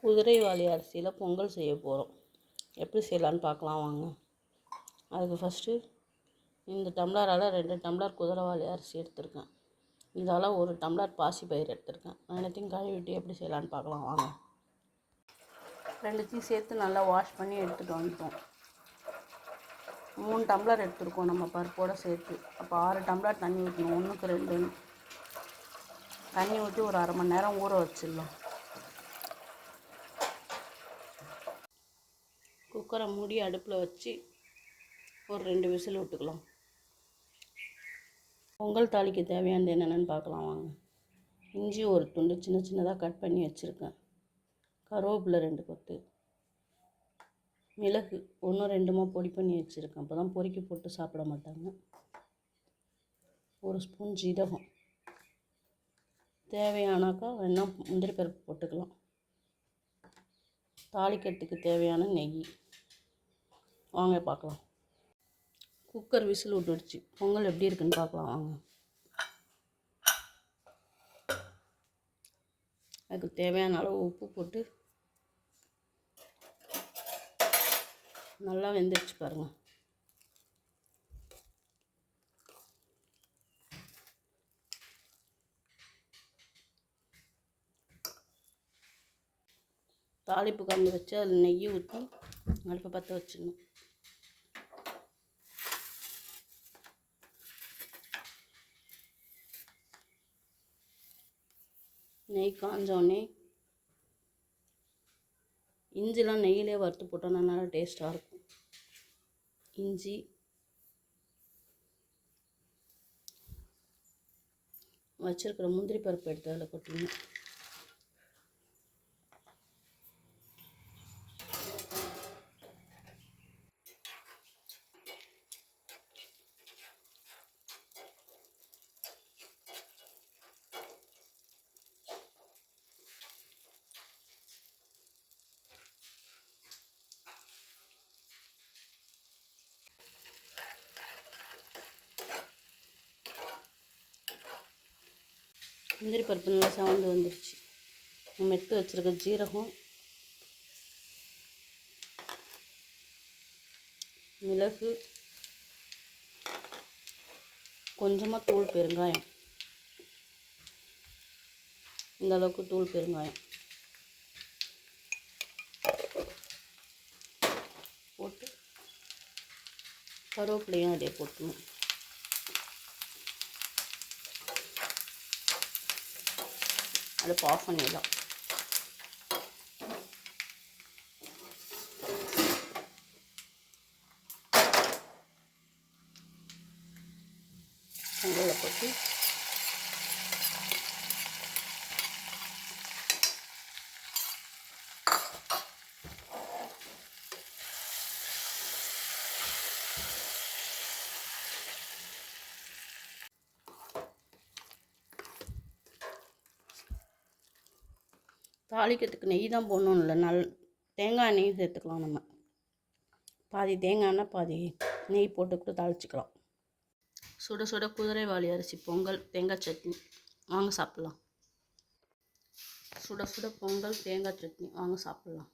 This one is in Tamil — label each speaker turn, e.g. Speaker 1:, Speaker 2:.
Speaker 1: குதிரைவாலி அரிசியில் பொங்கல் செய்ய போகிறோம். எப்படி செய்யலான்னு பார்க்கலாம் வாங்க. அதுக்கு ஃபஸ்ட்டு இந்த டம்ளரால் 2 டம்ளர் குதிரைவாலி அரிசி எடுத்திருக்கேன். இதால் 1 டம்ளர் பாசிப்பயிறு எடுத்திருக்கேன். ரெண்டுத்தையும் கழுவிட்டு எப்படி செய்யலான்னு பார்க்கலாம் வாங்க. ரெண்டுத்தையும் சேர்த்து நல்லா வாஷ் பண்ணி எடுத்துகிட்டு வந்துட்டோம். 3 டம்ளர் எடுத்துருக்கோம் நம்ம பருப்போடு சேர்த்து. அப்போ 6 டம்ளர் தண்ணி ஊற்றணும். 1க்கு 2 தண்ணி ஊற்றி ஒரு அரை மணி நேரம் ஊற வச்சிடலாம். குக்கரை மூடி அடுப்பில் வச்சு ஒரு 2 விசில் விட்டுக்கலாம். பொங்கல் தாளிக்கு தேவையானது என்னென்னு பார்க்கலாம் வாங்க. இஞ்சி ஒரு துண்டு சின்ன சின்னதாக கட் பண்ணி வச்சுருக்கேன். கருவேப்பிலை 2 கொத்து, மிளகு 1-2 பொடி பண்ணி வச்சுருக்கேன். அப்போ தான் பொறுக்கி போட்டு சாப்பிட மாட்டாங்க. 1 ஸ்பூன் ஜீரகம், தேவையானாக்கா வேணால் முந்திரி பருப்பு போட்டுக்கலாம். தாளிக்கிறதுக்கு தேவையான நெய். வாங்க பார்க்கலாம். Cooker whistle விட்டுடுச்சு. பொங்கல் எப்படி இருக்குன்னு பார்க்கலாம் வாங்க. அதுக்கு தேவையான அளவு உப்பு போட்டு நல்லா வெந்துடுச்சு பாருங்கள். தாளிப்பு கம்பு வச்சு அதில் நெய் ஊற்றி அடுப்பை பற்ற வச்சிடணும். நெய் காஞ்சோடனே இஞ்சிலாம் நெய்யிலே வறுத்து போட்டோன்னா நல்லா டேஸ்ட்டாக இருக்கும். இஞ்சி, வச்சுருக்கிற முந்திரி பருப்பு எடுத்து அதில் கொட்டணும். முந்திரி பருப்பு நல்லா சவந்து வந்துடுச்சு. நம்ம எடுத்து வச்சுருக்க ஜீரகம், மிளகு, கொஞ்சமாக தூள் பெருங்காயம், இந்த அளவுக்கு தூள் பெருங்காயம் போட்டு கருவேப்பிலையும் அதே போட்டுணும். அடுப்பு ஆஃப் பண்ணிடலாம். பொங்கலை போட்டு தாளிக்கிறதுக்கு நெய் தான் போடணும் இல்லை, தேங்காய் எண்ணெயும் சேர்த்துக்கலாம். நம்ம பாதி தேங்காய் எண்ணெய் பாதி நெய் போட்டுக்கிட்டு தாளிச்சிக்கலாம். சுட சுட குதிரைவாலி அரிசி பொங்கல் தேங்காய் சட்னி வாங்க சாப்பிட்லாம். சுட சுட பொங்கல் தேங்காய் சட்னி வாங்க சாப்பிட்லாம்.